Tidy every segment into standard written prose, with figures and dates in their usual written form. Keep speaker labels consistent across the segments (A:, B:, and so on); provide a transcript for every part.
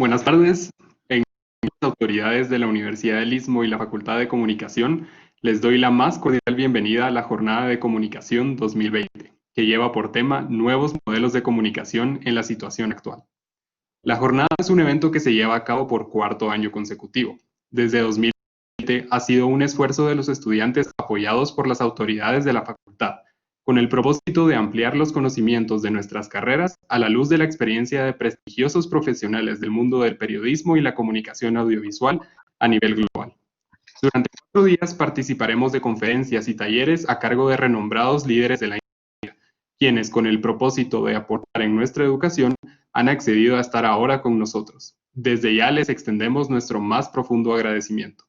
A: Buenas tardes. En nombre de las autoridades de la Universidad del Istmo y la Facultad de Comunicación, les doy la más cordial bienvenida a la Jornada de Comunicación 2020, que lleva por tema Nuevos modelos de comunicación en la situación actual. La jornada es un evento que se lleva a cabo por cuarto año consecutivo. Desde 2020 ha sido un esfuerzo de los estudiantes apoyados por las autoridades de la facultad, con el propósito de ampliar los conocimientos de nuestras carreras a la luz de la experiencia de prestigiosos profesionales del mundo del periodismo y la comunicación audiovisual a nivel global. Durante 4 días participaremos de conferencias y talleres a cargo de renombrados líderes de la industria, quienes con el propósito de aportar en nuestra educación han accedido a estar ahora con nosotros. Desde ya les extendemos nuestro más profundo agradecimiento.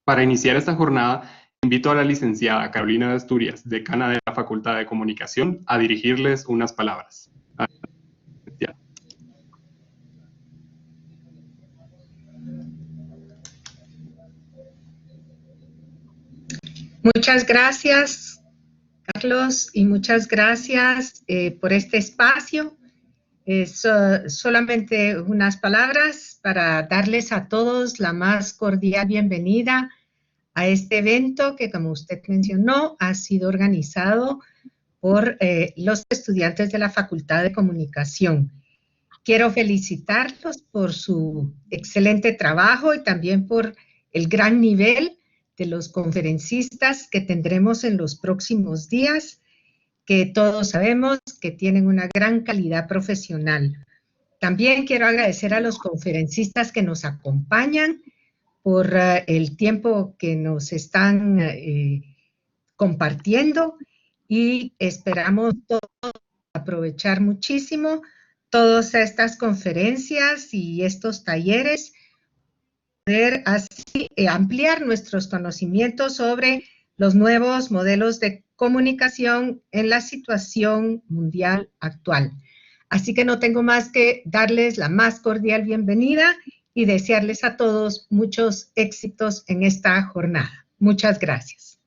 A: Para iniciar esta jornada, invito a la licenciada Carolina de Asturias, decana de la Facultad de Comunicación, a dirigirles unas palabras.
B: Muchas gracias, Carlos, y muchas gracias por este espacio. Solamente unas palabras para darles a todos la más cordial bienvenida a este evento que, como usted mencionó, ha sido organizado por los estudiantes de la Facultad de Comunicación. Quiero felicitarlos por su excelente trabajo y también por el gran nivel de los conferencistas que tendremos en los próximos días, que todos sabemos que tienen una gran calidad profesional. También quiero agradecer a los conferencistas que nos acompañan por el tiempo que nos están compartiendo y esperamos todos aprovechar muchísimo todas estas conferencias y estos talleres, poder así ampliar nuestros conocimientos sobre los nuevos modelos de comunicación en la situación mundial actual. Así que no tengo más que darles la más cordial bienvenida y desearles a todos muchos éxitos en esta jornada. Muchas gracias.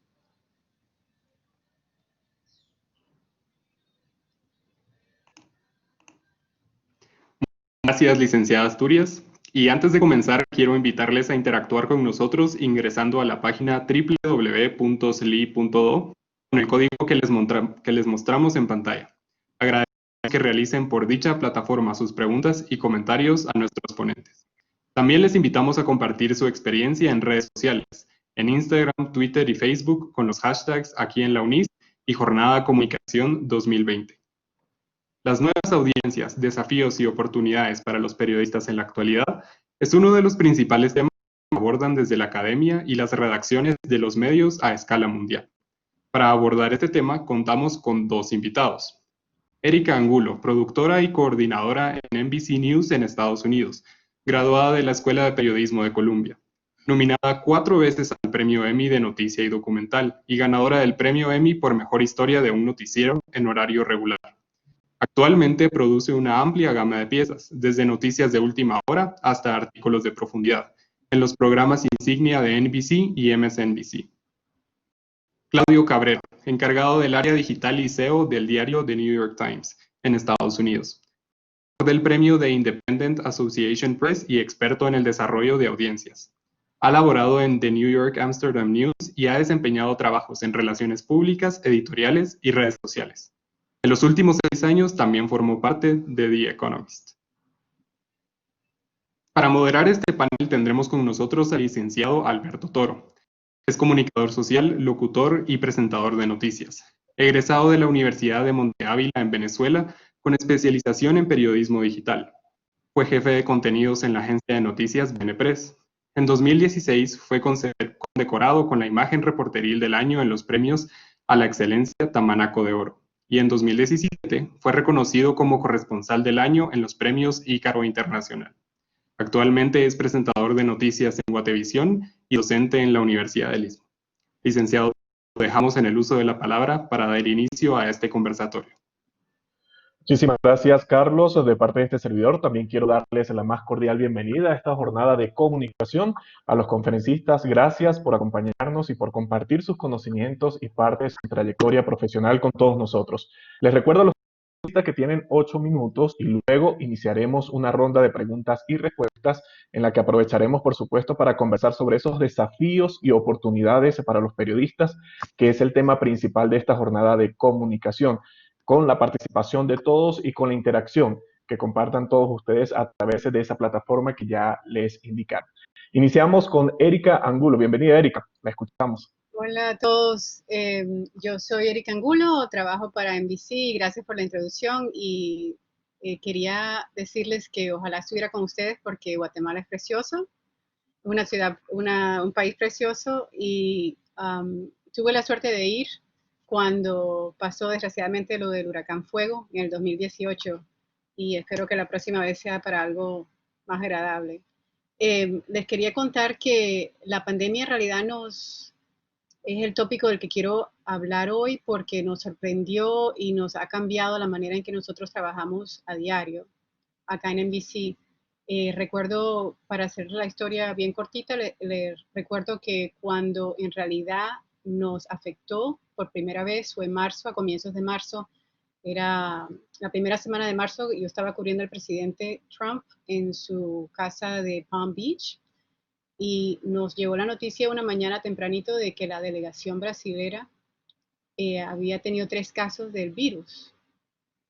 A: Gracias, licenciada Asturias. Y antes de comenzar, quiero invitarles a interactuar con nosotros ingresando a la página www.sli.do con el código que les mostramos en pantalla. Agradecemos que realicen por dicha plataforma sus preguntas y comentarios a nuestros ponentes. También les invitamos a compartir su experiencia en redes sociales, en Instagram, Twitter y Facebook con los hashtags Aquí en la UNIS y Jornada Comunicación 2020. Las nuevas audiencias, desafíos y oportunidades para los periodistas en la actualidad es uno de los principales temas que abordan desde la academia y las redacciones de los medios a escala mundial. Para abordar este tema contamos con 2 invitados. Erika Angulo, productora y coordinadora en NBC News en Estados Unidos, graduada de la Escuela de Periodismo de Columbia, nominada 4 veces al Premio Emmy de Noticia y Documental y ganadora del Premio Emmy por Mejor Historia de un Noticiero en horario regular. Actualmente produce una amplia gama de piezas, desde noticias de última hora hasta artículos de profundidad, en los programas insignia de NBC y MSNBC. Claudio Cabrera, encargado del área digital y SEO del diario The New York Times, en Estados Unidos. Del premio de Independent Association Press y experto en el desarrollo de audiencias. Ha laborado en The New York Amsterdam News y ha desempeñado trabajos en relaciones públicas, editoriales y redes sociales. En los últimos 6 años también formó parte de The Economist. Para moderar este panel tendremos con nosotros al licenciado Alberto Toro. Es comunicador social, locutor y presentador de noticias. Egresado de la Universidad de Monte Ávila en Venezuela, con especialización en periodismo digital. Fue jefe de contenidos en la agencia de noticias Benepress. En 2016 fue condecorado con la imagen reporteril del año en los premios a la excelencia Tamanaco de Oro. Y en 2017 fue reconocido como corresponsal del año en los premios Ícaro Internacional. Actualmente es presentador de noticias en Guatevisión y docente en la Universidad del Istmo. Licenciado, lo dejamos en el uso de la palabra para dar inicio a este conversatorio.
C: Muchísimas gracias, Carlos. De parte de este servidor, también quiero darles la más cordial bienvenida a esta jornada de comunicación. A los conferencistas, gracias por acompañarnos y por compartir sus conocimientos y parte de su trayectoria profesional con todos nosotros. Les recuerdo a los que tienen 8 minutos y luego iniciaremos una ronda de preguntas y respuestas en la que aprovecharemos, por supuesto, para conversar sobre esos desafíos y oportunidades para los periodistas, que es el tema principal de esta jornada de comunicación, con la participación de todos y con la interacción que compartan todos ustedes a través de esa plataforma que ya les indicaron. Iniciamos con Erika Angulo. Bienvenida, Erika. La escuchamos.
D: Hola a todos, yo soy Erika Angulo, trabajo para NBC, gracias por la introducción y quería decirles que ojalá estuviera con ustedes porque Guatemala es precioso, una ciudad, un país precioso y tuve la suerte de ir cuando pasó desgraciadamente lo del huracán Fuego en el 2018 y espero que la próxima vez sea para algo más agradable. Les quería contar que la pandemia en realidad es el tópico del que quiero hablar hoy porque nos sorprendió y nos ha cambiado la manera en que nosotros trabajamos a diario acá en NBC. Recuerdo, para hacer la historia bien cortita, recuerdo que cuando en realidad nos afectó por primera vez fue en marzo, a comienzos de marzo, era la primera semana de marzo, yo estaba cubriendo al presidente Trump en su casa de Palm Beach y nos llegó la noticia una mañana tempranito de que la delegación brasilera había tenido 3 casos del virus.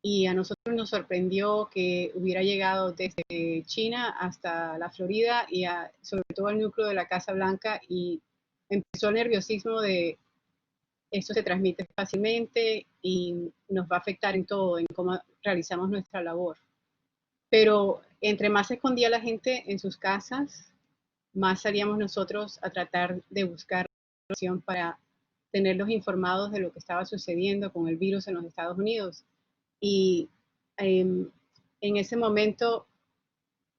D: Y a nosotros nos sorprendió que hubiera llegado desde China hasta la Florida y sobre todo al núcleo de la Casa Blanca y empezó el nerviosismo de esto se transmite fácilmente y nos va a afectar en todo, en cómo realizamos nuestra labor. Pero entre más se escondía la gente en sus casas, más salíamos nosotros a tratar de buscar solución para tenerlos informados de lo que estaba sucediendo con el virus en los Estados Unidos. Y en ese momento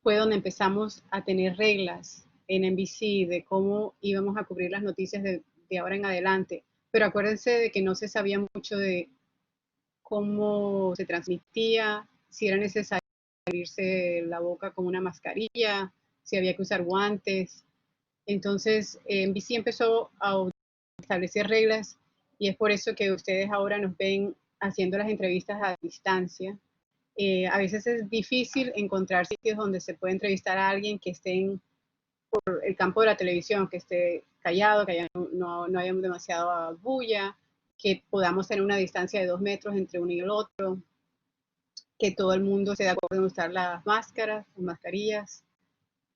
D: fue donde empezamos a tener reglas en NBC de cómo íbamos a cubrir las noticias de ahora en adelante. Pero acuérdense de que no se sabía mucho de cómo se transmitía, si era necesario abrirse la boca con una mascarilla, si había que usar guantes. Entonces, NBC empezó a establecer reglas y es por eso que ustedes ahora nos ven haciendo las entrevistas a distancia. A veces es difícil encontrar sitios donde se puede entrevistar a alguien que esté por el campo de la televisión, que esté callado, que no haya demasiado bulla, que podamos tener una distancia de 2 metros entre uno y el otro, que todo el mundo esté de acuerdo en usar las máscaras, las mascarillas.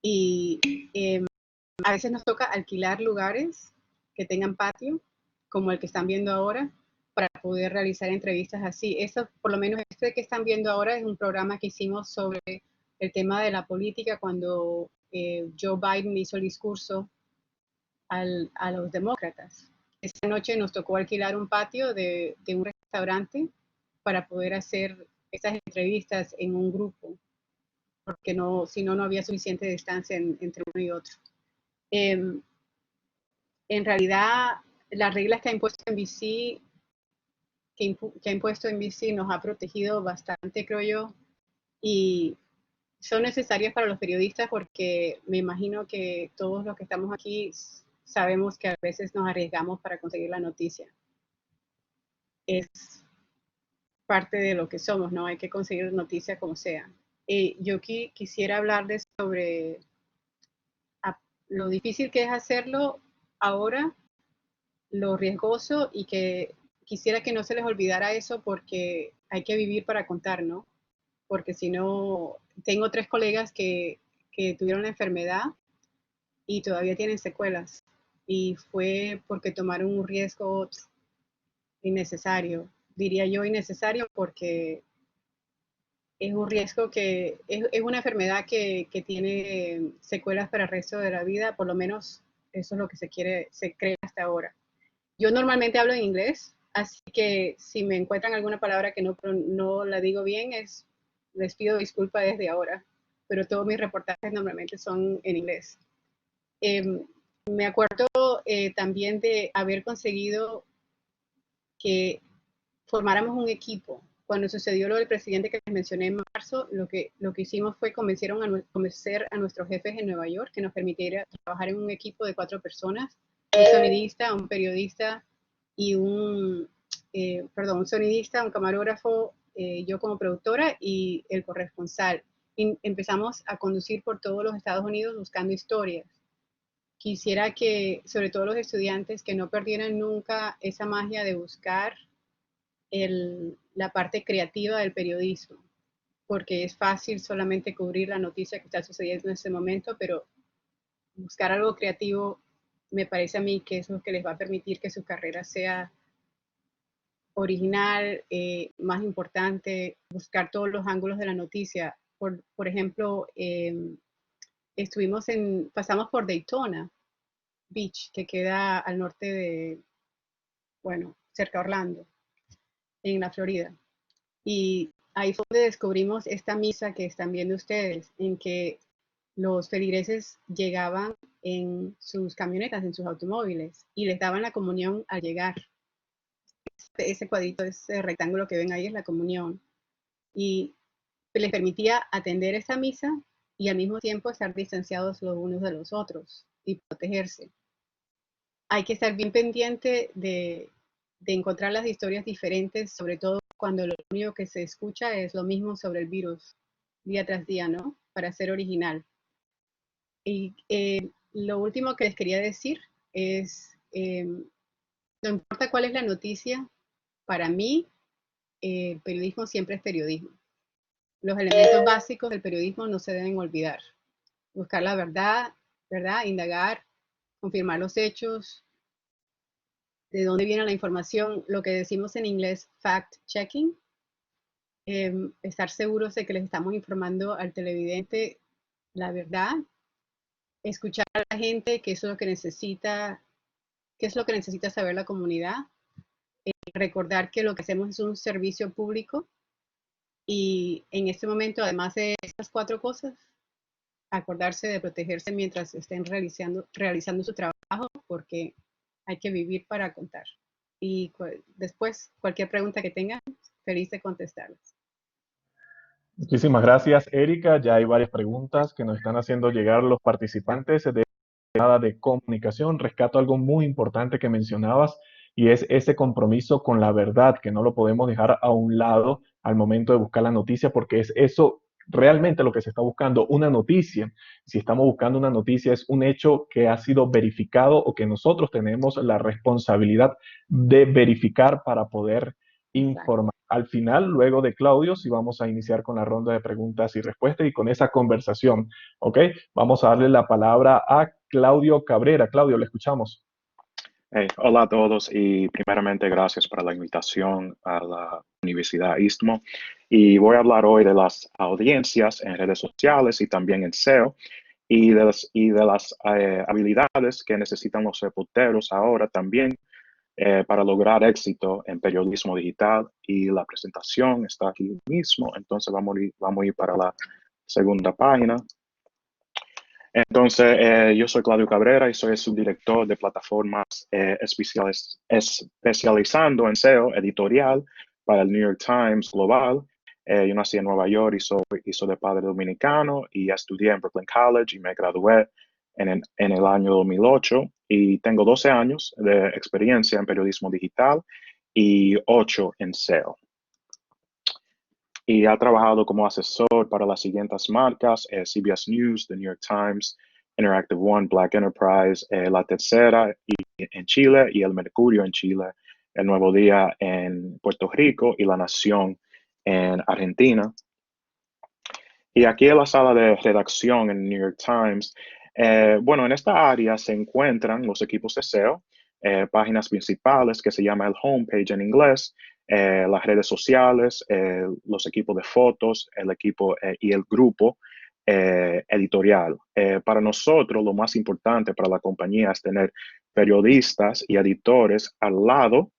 D: Y a veces nos toca alquilar lugares que tengan patio, como el que están viendo ahora, para poder realizar entrevistas así. Eso, por lo menos este que están viendo ahora, es un programa que hicimos sobre el tema de la política cuando Joe Biden hizo el discurso a los demócratas. Esa noche nos tocó alquilar un patio de un restaurante para poder hacer estas entrevistas en un grupo, porque si no había suficiente distancia entre uno y otro. En realidad, las reglas que ha impuesto NBC, que ha impuesto NBC nos ha protegido bastante, creo yo, y son necesarias para los periodistas porque me imagino que todos los que estamos aquí sabemos que a veces nos arriesgamos para conseguir la noticia. Es parte de lo que somos, ¿no? Hay que conseguir noticia como sea. Yo quisiera hablarles sobre lo difícil que es hacerlo ahora, lo riesgoso y que quisiera que no se les olvidara eso porque hay que vivir para contar, ¿no? Porque si no, tengo 3 colegas que tuvieron la enfermedad y todavía tienen secuelas y fue porque tomaron un riesgo innecesario, diría yo innecesario porque es un riesgo que es una enfermedad que tiene secuelas para el resto de la vida, por lo menos eso es lo que se cree hasta ahora. Yo normalmente hablo en inglés, así que si me encuentran alguna palabra que no la digo bien, les pido disculpas desde ahora, pero todos mis reportajes normalmente son en inglés. Me acuerdo también de haber conseguido que formáramos un equipo. Cuando sucedió lo del presidente que les mencioné en marzo, lo que hicimos fue convencer a nuestros jefes en Nueva York que nos permitiera trabajar en un equipo de 4 personas, un sonidista, un periodista y un sonidista, un camarógrafo, yo como productora y el corresponsal. Y empezamos a conducir por todos los Estados Unidos buscando historias. Quisiera que, sobre todo los estudiantes, que no perdieran nunca esa magia de buscar la parte creativa del periodismo, porque es fácil solamente cubrir la noticia que está sucediendo en ese momento, pero buscar algo creativo me parece a mí que es lo que les va a permitir que su carrera sea original, más importante, buscar todos los ángulos de la noticia. Por ejemplo, pasamos por Daytona Beach, que queda al norte de, bueno, cerca de Orlando, en la Florida. Y ahí fue donde descubrimos esta misa que están viendo ustedes, en que los feligreses llegaban en sus camionetas, en sus automóviles, y les daban la comunión al llegar. Ese cuadrito, ese rectángulo que ven ahí es la comunión. Y les permitía atender esta misa y al mismo tiempo estar distanciados los unos de los otros y protegerse. Hay que estar bien pendiente de encontrar las historias diferentes, sobre todo cuando lo único que se escucha es lo mismo sobre el virus día tras día, ¿no? Para ser original. Y lo último que les quería decir es, no importa cuál es la noticia, para mí el periodismo siempre es periodismo. Los elementos básicos del periodismo no se deben olvidar. Buscar la verdad, indagar, confirmar los hechos, de dónde viene la información, lo que decimos en inglés fact-checking, estar seguros de que les estamos informando al televidente la verdad, escuchar a la gente, qué es lo que necesita saber la comunidad, recordar que lo que hacemos es un servicio público y en este momento, además de estas 4 cosas, acordarse de protegerse mientras estén realizando su trabajo, porque hay que vivir para contar. Y después, cualquier pregunta que tengan, feliz de contestarlas.
C: Muchísimas gracias, Erika. Ya hay varias preguntas que nos están haciendo llegar los participantes de nada de comunicación. Rescato algo muy importante que mencionabas y es ese compromiso con la verdad, que no lo podemos dejar a un lado al momento de buscar la noticia, porque es eso realmente lo que se está buscando, una noticia. Si estamos buscando una noticia, es un hecho que ha sido verificado o que nosotros tenemos la responsabilidad de verificar para poder informar. Al final, luego de Claudio, sí vamos a iniciar con la ronda de preguntas y respuestas y con esa conversación, ¿ok? Vamos a darle la palabra a Claudio Cabrera. Claudio, le escuchamos.
E: Hey, hola a todos y primeramente gracias por la invitación a la Universidad Istmo. Y voy a hablar hoy de las audiencias en redes sociales y también en SEO y de las habilidades que necesitan los reporteros ahora también para lograr éxito en periodismo digital. Y la presentación está aquí mismo, entonces vamos a ir para la segunda página. Entonces, yo soy Claudio Cabrera y soy el subdirector de plataformas especializando en SEO editorial para el New York Times Global. Yo nací en Nueva York y soy de padre dominicano y estudié en Brooklyn College y me gradué en el año 2008 y tengo 12 años de experiencia en periodismo digital y 8 en SEO. Y ha trabajado como asesor para las siguientes marcas, CBS News, The New York Times, Interactive One, Black Enterprise, La Tercera en Chile y El Mercurio en Chile, El Nuevo Día en Puerto Rico y La Nación en Argentina. Y aquí en la sala de redacción en New York Times, bueno, en esta área se encuentran los equipos de SEO, páginas principales que se llama el homepage en inglés, las redes sociales, los equipos de fotos, el equipo y el grupo editorial. Para nosotros, lo más importante para la compañía es tener periodistas y editores al lado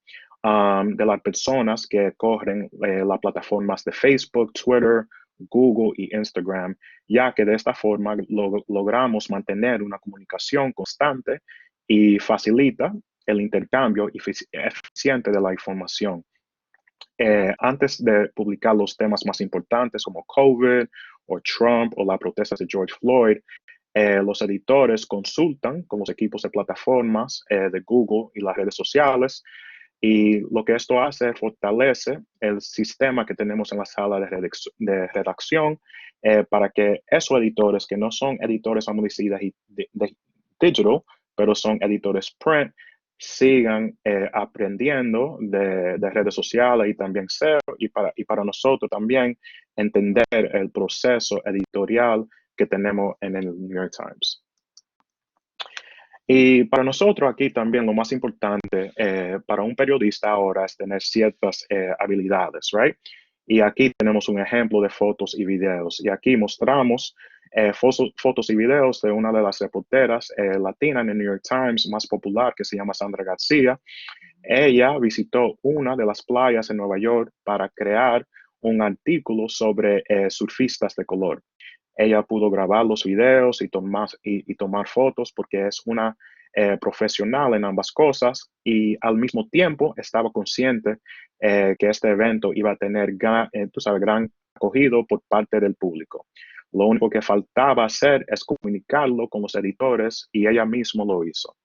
E: de las personas que corren las plataformas de Facebook, Twitter, Google y Instagram, ya que de esta forma logramos mantener una comunicación constante y facilita el intercambio eficiente de la información. Antes de publicar los temas más importantes como COVID o Trump o las protestas de George Floyd, los editores consultan con los equipos de plataformas de Google y las redes sociales Y lo que esto hace es fortalece el sistema que tenemos en la sala de redacción para que esos editores que no son editores, vamos a decir, de digital, pero son editores print, sigan aprendiendo de redes sociales y también SEO, y para nosotros también entender el proceso editorial que tenemos en el New York Times. Y para nosotros aquí también lo más importante para un periodista ahora es tener ciertas habilidades, right? Y aquí tenemos un ejemplo de fotos y videos. Y aquí mostramos fotos y videos de una de las reporteras latinas en el New York Times más popular, que se llama Sandra García. Ella visitó una de las playas en Nueva York para crear un artículo sobre surfistas de color. Ella pudo grabar los videos y tomar fotos porque es una profesional en ambas cosas, y al mismo tiempo estaba consciente que este evento iba a tener gran acogido por parte del público. Lo único que faltaba hacer es comunicarlo con los editores, y ella misma lo hizo.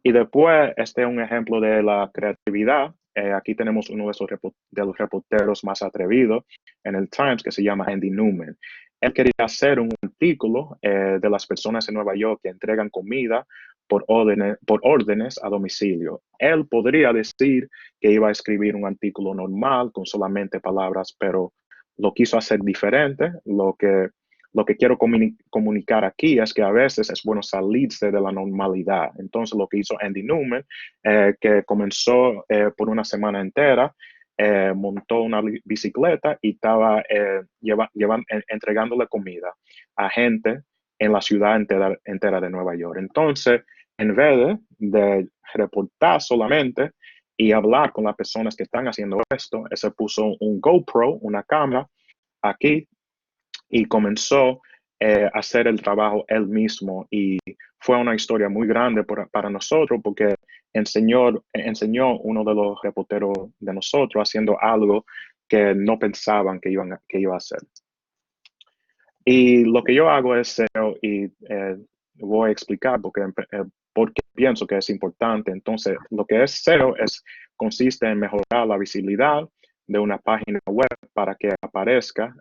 E: Y después, este es un ejemplo de la creatividad. Aquí tenemos uno de los reporteros más atrevidos en el Times, que se llama Andy Newman. Él quería hacer un artículo de las personas en Nueva York que entregan comida por órdenes a domicilio. Él podría decir que iba a escribir un artículo normal con solamente palabras, pero lo quiso hacer diferente. Lo que quiero comunicar aquí es que a veces es bueno salirse de la normalidad. Entonces, lo que hizo Andy Newman, que comenzó por una semana entera, montó una bicicleta y estaba entregándole comida a gente en la ciudad entera de Nueva York. Entonces, en vez de reportar solamente y hablar con las personas que están haciendo esto, se puso un GoPro, una cámara, aquí, y comenzó a hacer el trabajo él mismo, y fue una historia muy grande para nosotros porque enseñó uno de los reporteros de nosotros haciendo algo que no pensaban que iba a hacer. Y lo que yo hago es SEO, y voy a explicar porque pienso que es importante. Entonces, lo que es SEO consiste en mejorar la visibilidad de una página web para que aparezca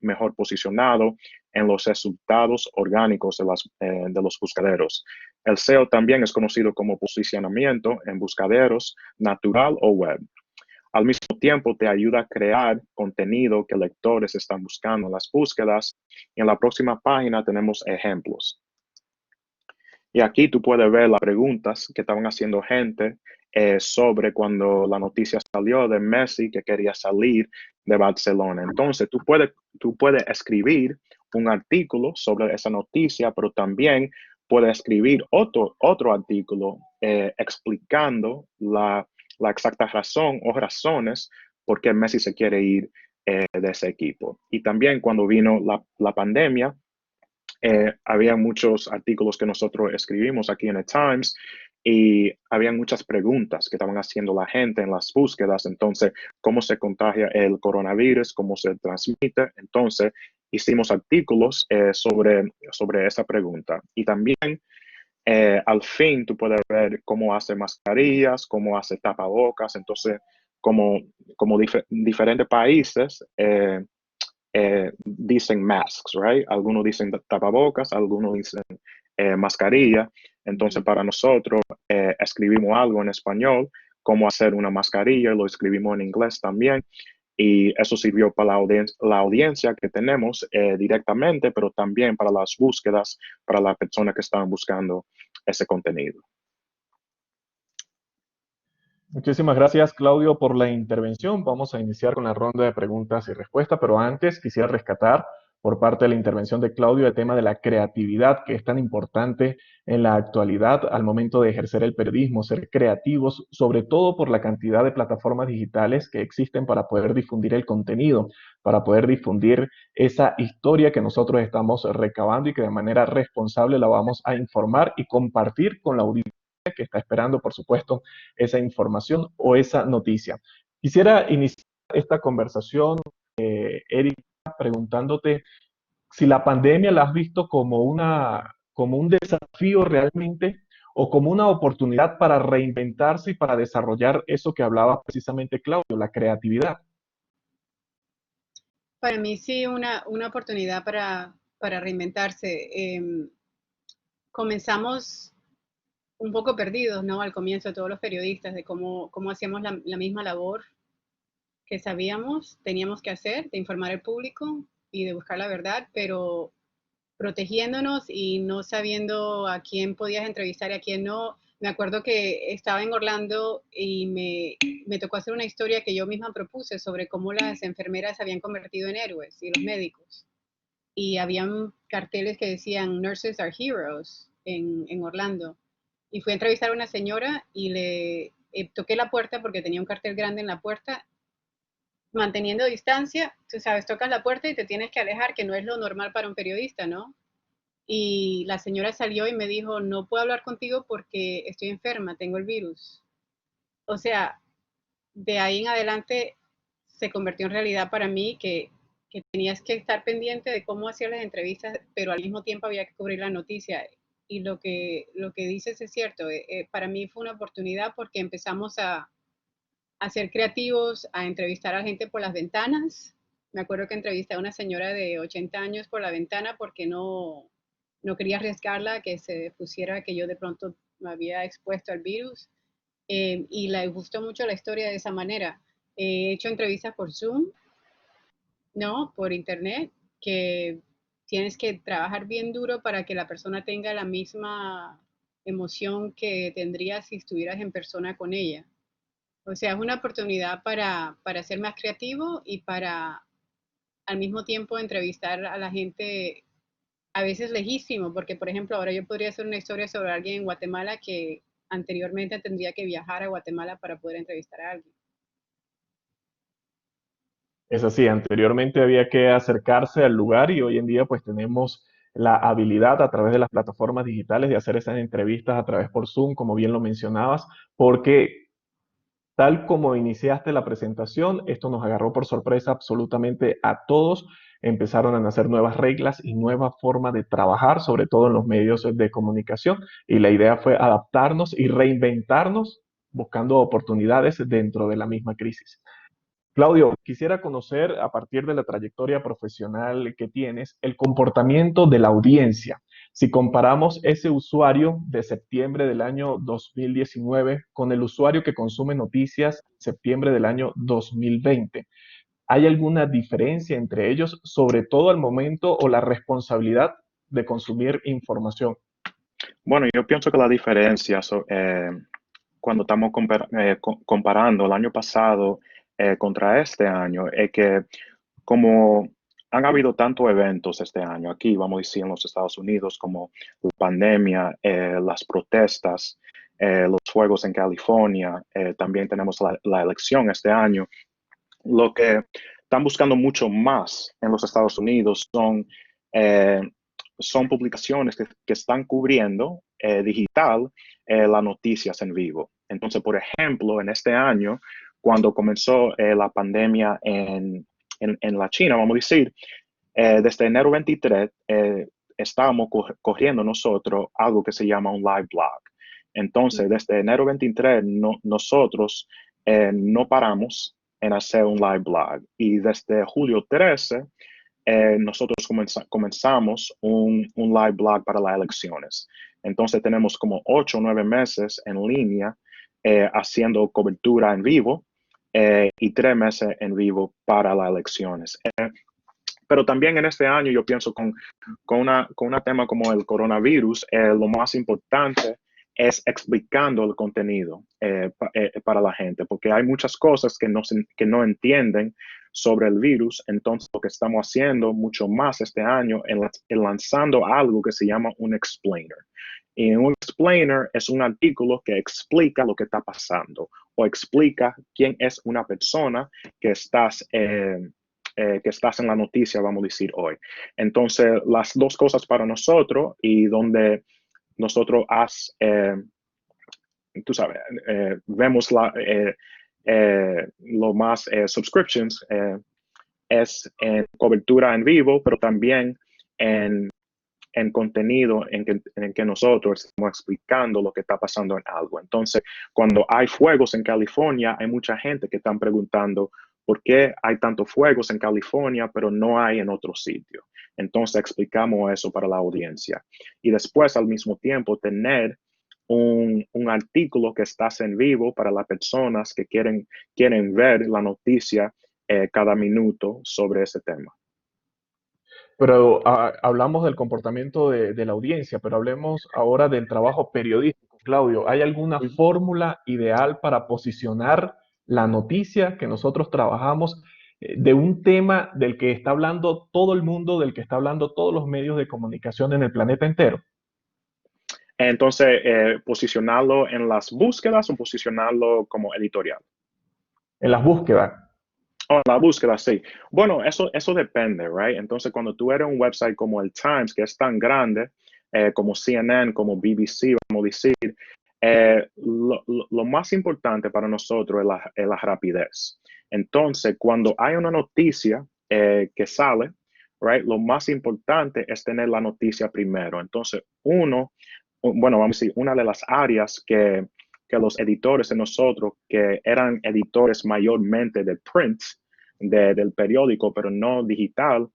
E: mejor posicionado en los resultados orgánicos de los buscaderos. El SEO también es conocido como posicionamiento en buscaderos natural o web. Al mismo tiempo, te ayuda a crear contenido que lectores están buscando en las búsquedas. Y en la próxima página tenemos ejemplos. Y aquí tú puedes ver las preguntas que estaban haciendo gente sobre cuando la noticia salió de Messi que quería salir de Barcelona. Entonces, tú puedes escribir un artículo sobre esa noticia, pero también puedes escribir otro artículo explicando la exacta razón o razones por qué Messi se quiere ir de ese equipo. Y también cuando vino la pandemia, había muchos artículos que nosotros escribimos aquí en el Times, y había muchas preguntas que estaban haciendo la gente en las búsquedas. Entonces, ¿cómo se contagia el coronavirus? ¿Cómo se transmite? Entonces, hicimos artículos sobre esa pregunta. Y también, al fin, tú puedes ver cómo hace mascarillas, cómo hace tapabocas. Entonces, como diferentes países dicen masks, right? Algunos dicen tapabocas, algunos dicen mascarilla. Entonces, para nosotros, escribimos algo en español, cómo hacer una mascarilla, lo escribimos en inglés también. Y eso sirvió para la audiencia que tenemos directamente, pero también para las búsquedas, para las personas que estaban buscando ese contenido.
C: Muchísimas gracias, Claudio, por la intervención. Vamos a iniciar con la ronda de preguntas y respuestas, pero antes quisiera rescatar por parte de la intervención de Claudio el tema de la creatividad, que es tan importante en la actualidad al momento de ejercer el periodismo, ser creativos, sobre todo por la cantidad de plataformas digitales que existen para poder difundir el contenido, para poder difundir esa historia que nosotros estamos recabando y que de manera responsable la vamos a informar y compartir con la audiencia que está esperando, por supuesto, esa información o esa noticia. Quisiera iniciar esta conversación, Erika, preguntándote si la pandemia la has visto como un desafío realmente o como una oportunidad para reinventarse y para desarrollar eso que hablaba precisamente Claudio, la creatividad?
D: Para mí sí, una oportunidad para reinventarse. Comenzamos un poco perdidos, ¿no? Al comienzo, todos los periodistas, de cómo hacíamos la misma labor que sabíamos, teníamos que hacer, de informar al público y de buscar la verdad, pero protegiéndonos y no sabiendo a quién podías entrevistar y a quién no. Me acuerdo que estaba en Orlando y me tocó hacer una historia que yo misma propuse sobre cómo las enfermeras se habían convertido en héroes y los médicos. Y habían carteles que decían Nurses are heroes en Orlando. Y fui a entrevistar a una señora y le toqué la puerta porque tenía un cartel grande en la puerta, manteniendo distancia. Tú sabes, tocas la puerta y te tienes que alejar, que no es lo normal para un periodista, ¿no? Y la señora salió y me dijo, no puedo hablar contigo porque estoy enferma, tengo el virus. O sea, de ahí en adelante se convirtió en realidad para mí que tenías que estar pendiente de cómo hacías las entrevistas, pero al mismo tiempo había que cubrir la noticia. Y lo que dices es cierto, para mí fue una oportunidad porque empezamos a ser creativos, a entrevistar a gente por las ventanas. Me acuerdo que entrevisté a una señora de 80 años por la ventana porque no quería arriesgarla a que se pusiera que yo de pronto me había expuesto al virus. Y le gustó mucho la historia de esa manera. He hecho entrevistas por Zoom, ¿no? Por internet, que tienes que trabajar bien duro para que la persona tenga la misma emoción que tendrías si estuvieras en persona con ella. O sea, es una oportunidad para ser más creativo y para al mismo tiempo entrevistar a la gente a veces lejísimo, porque por ejemplo ahora yo podría hacer una historia sobre alguien en Guatemala que anteriormente tendría que viajar a Guatemala para poder entrevistar a alguien.
C: Es así, anteriormente había que acercarse al lugar y hoy en día pues tenemos la habilidad a través de las plataformas digitales de hacer esas entrevistas a través por Zoom, como bien lo mencionabas, porque tal como iniciaste la presentación, esto nos agarró por sorpresa absolutamente a todos. Empezaron a nacer nuevas reglas y nueva forma de trabajar, sobre todo en los medios de comunicación, y la idea fue adaptarnos y reinventarnos buscando oportunidades dentro de la misma crisis. Claudio, quisiera conocer, a partir de la trayectoria profesional que tienes, el comportamiento de la audiencia. Si comparamos ese usuario de septiembre del año 2019 con el usuario que consume noticias septiembre del año 2020, ¿hay alguna diferencia entre ellos, sobre todo al momento o la responsabilidad de consumir información?
E: Bueno, yo pienso que la diferencia cuando estamos comparando el año pasado contra este año es que como han habido tantos eventos este año, aquí vamos a decir en los Estados Unidos, como la pandemia, las protestas, los fuegos en California, también tenemos la elección este año. Lo que están buscando mucho más en los Estados Unidos eh, son publicaciones que están cubriendo digital las noticias en vivo. Entonces, por ejemplo, en este año, cuando comenzó la pandemia en la China, vamos a decir, desde enero 23, estábamos corriendo nosotros algo que se llama un live blog. Entonces, desde enero 23, nosotros no paramos en hacer un live blog. Y desde julio 13, nosotros comenzamos un live blog para las elecciones. Entonces, tenemos como 8 o 9 meses en línea haciendo cobertura en vivo y 3 meses en vivo para las elecciones. Pero también en este año yo pienso con un tema como el coronavirus, lo más importante es explicando el contenido para la gente, porque hay muchas cosas que no entienden sobre el virus. Entonces lo que estamos haciendo mucho más este año es lanzando algo que se llama un explainer. Y un explainer es un artículo que explica lo que está pasando o explica quién es una persona que estás en la noticia, vamos a decir hoy. Entonces, las dos cosas para nosotros y donde nosotros tú sabes, vemos lo más subscriptions es en cobertura en vivo, pero también en en contenido en que nosotros estamos explicando lo que está pasando en algo. Entonces, cuando hay fuegos en California, hay mucha gente que están preguntando por qué hay tantos fuegos en California, pero no hay en otro sitio. Entonces, explicamos eso para la audiencia. Y después, al mismo tiempo, tener un artículo que está en vivo para las personas que quieren ver la noticia cada minuto sobre ese tema.
C: Pero hablamos del comportamiento de la audiencia, pero hablemos ahora del trabajo periodístico. Claudio, ¿hay alguna fórmula ideal para posicionar la noticia que nosotros trabajamos de un tema del que está hablando todo el mundo, del que está hablando todos los medios de comunicación en el planeta entero?
E: Entonces, posicionarlo en las búsquedas o posicionarlo como editorial.
C: En las búsquedas.
E: Oh, la búsqueda, sí. Bueno, eso depende, right? Entonces, cuando tú eres un website como el Times, que es tan grande, como CNN, como BBC, vamos a decir, lo más importante para nosotros es la rapidez. Entonces, cuando hay una noticia que sale, right, lo más importante es tener la noticia primero. Entonces, bueno, vamos a decir, una de las áreas que los editores de nosotros, que eran editores mayormente de print, del periódico, pero no digital,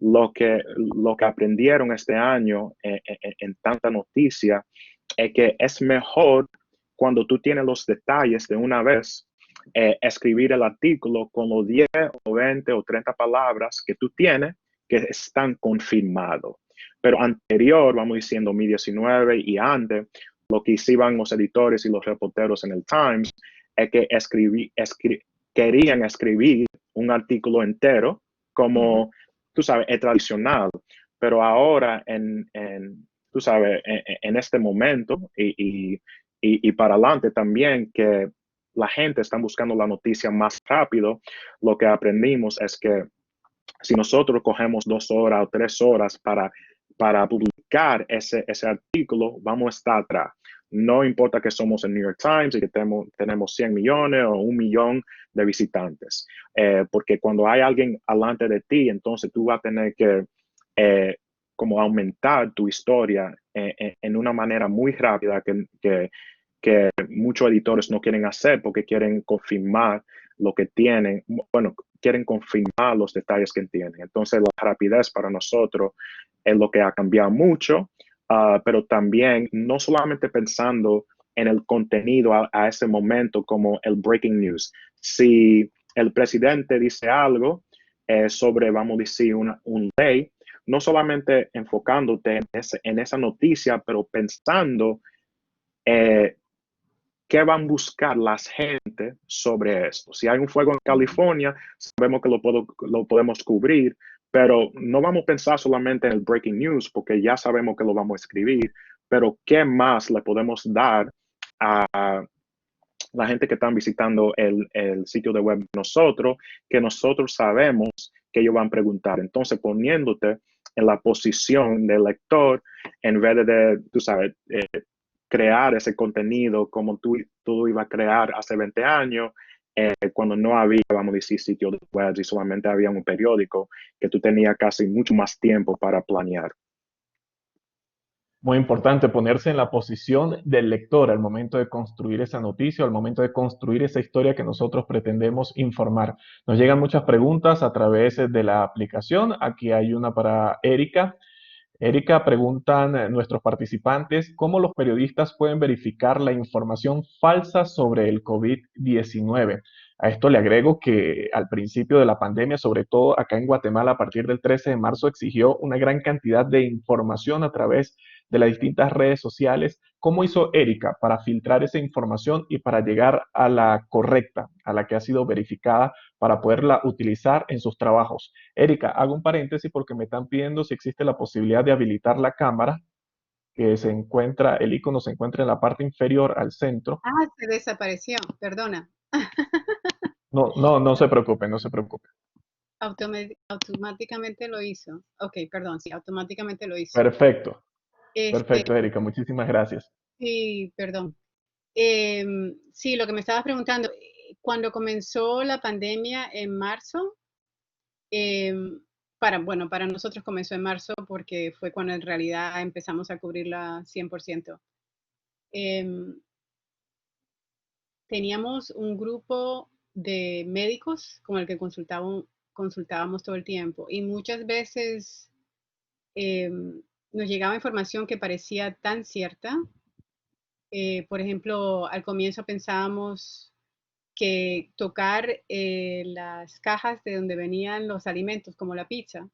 E: lo que aprendieron este año en tanta noticia es que es mejor cuando tú tienes los detalles de una vez, escribir el artículo con los 10 o 20 o 30 palabras que tú tienes que están confirmados. Pero anterior, vamos diciendo 2019 y antes, lo que hicieron los editores y los reporteros en el Times es que querían escribir un artículo entero como, tú sabes, es tradicional. Pero ahora, tú sabes, en este momento y para adelante también, que la gente está buscando la noticia más rápido, lo que aprendimos es que si nosotros cogemos 2 horas o 3 horas para publicar ese artículo, vamos a estar atrás. No importa que somos el New York Times y que tenemos 100 millones o 1 millón de visitantes, porque cuando hay alguien delante de ti, entonces tú vas a tener que como aumentar tu historia en una manera muy rápida que muchos editores no quieren hacer porque quieren confirmar lo que tienen, bueno, quieren confirmar los detalles que tienen. Entonces, la rapidez para nosotros es lo que ha cambiado mucho, pero también no solamente pensando en el contenido a ese momento como el breaking news. Si el presidente dice algo sobre, vamos a decir, una ley, no solamente enfocándote en esa noticia, pero pensando qué van a buscar las gente sobre esto. Si hay un fuego en California, sabemos que lo podemos cubrir, pero no vamos a pensar solamente en el breaking news, porque ya sabemos que lo vamos a escribir, pero qué más le podemos dar a la gente que están visitando el sitio de web de nosotros, que nosotros sabemos que ellos van a preguntar. Entonces, poniéndote en la posición del lector, en vez de tú sabes, crear ese contenido como tú ibas a crear hace 20 años, cuando no había, vamos a decir, sitio de web y solamente había un periódico, que tú tenías casi mucho más tiempo para planear.
C: Muy importante ponerse en la posición del lector al momento de construir esa noticia, al momento de construir esa historia que nosotros pretendemos informar. Nos llegan muchas preguntas a través de la aplicación. Aquí hay una para Erika. Erika, preguntan nuestros participantes cómo los periodistas pueden verificar la información falsa sobre el COVID-19. A esto le agrego que al principio de la pandemia, sobre todo acá en Guatemala, a partir del 13 de marzo, exigió una gran cantidad de información a través de las distintas redes sociales. ¿Cómo hizo Erika para filtrar esa información y para llegar a la correcta, a la que ha sido verificada, para poderla utilizar en sus trabajos? Erika, hago un paréntesis porque me están pidiendo si existe la posibilidad de habilitar la cámara, que se encuentra, el icono se encuentra en la parte inferior al centro.
D: Ah, se desapareció, perdona.
C: No, no, no se preocupe, no se preocupe.
D: Automáticamente lo hizo. Ok, perdón, sí, automáticamente lo hizo.
C: Perfecto,
D: Este,
C: perfecto, Erika, muchísimas gracias.
D: sí, perdón. Sí, lo que me estabas preguntando, cuando comenzó la pandemia en marzo, Bueno, para nosotros comenzó en marzo porque fue cuando en realidad empezamos a cubrirla 100%. Teníamos un grupo de médicos con el que consultábamos todo el tiempo y muchas veces nos llegaba información que parecía tan cierta. Por ejemplo, al comienzo pensábamos que tocar las cajas de donde venían los alimentos, como la pizza,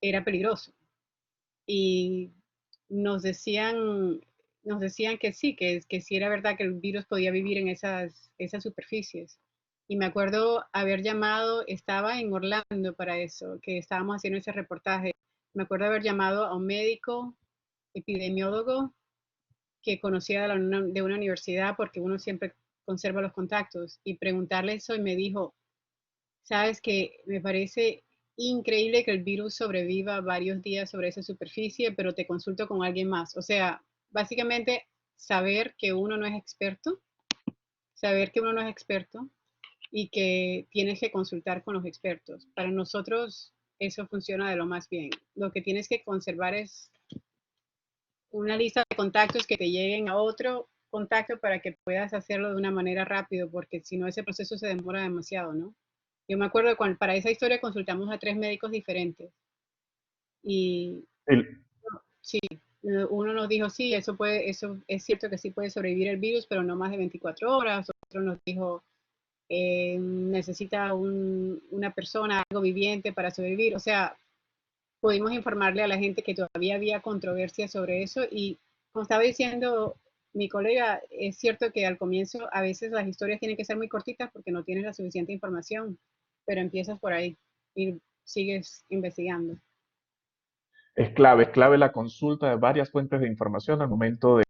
D: era peligroso. Y nos decían, nos decían que sí, que sí era verdad que el virus podía vivir en esas superficies. Y me acuerdo haber llamado, estaba en Orlando para eso, que estábamos haciendo ese reportaje. Me acuerdo haber llamado a un médico epidemiólogo que conocía de una universidad, porque uno siempre conserva los contactos, y preguntarle eso y me dijo, sabes que me parece increíble que el virus sobreviva varios días sobre esa superficie, pero te consulto con alguien más. O sea, básicamente saber que uno no es experto, saber que uno no es experto y que tienes que consultar con los expertos. Para nosotros eso funciona de lo más bien. Lo que tienes que conservar es una lista de contactos que te lleguen a otro contacto para que puedas hacerlo de una manera rápido, porque si no ese proceso se demora demasiado, ¿no? Yo me acuerdo que para esa historia consultamos a 3 médicos diferentes y
C: El-
D: sí, uno nos dijo, sí, eso es cierto que sí puede sobrevivir el virus, pero no más de 24 horas. Otro nos dijo, necesita una persona, algo viviente para sobrevivir. O sea, pudimos informarle a la gente que todavía había controversia sobre eso y como estaba diciendo mi colega, es cierto que al comienzo a veces las historias tienen que ser muy cortitas porque no tienes la suficiente información, pero empiezas por ahí y sigues investigando.
C: es clave la consulta de varias fuentes de información al momento de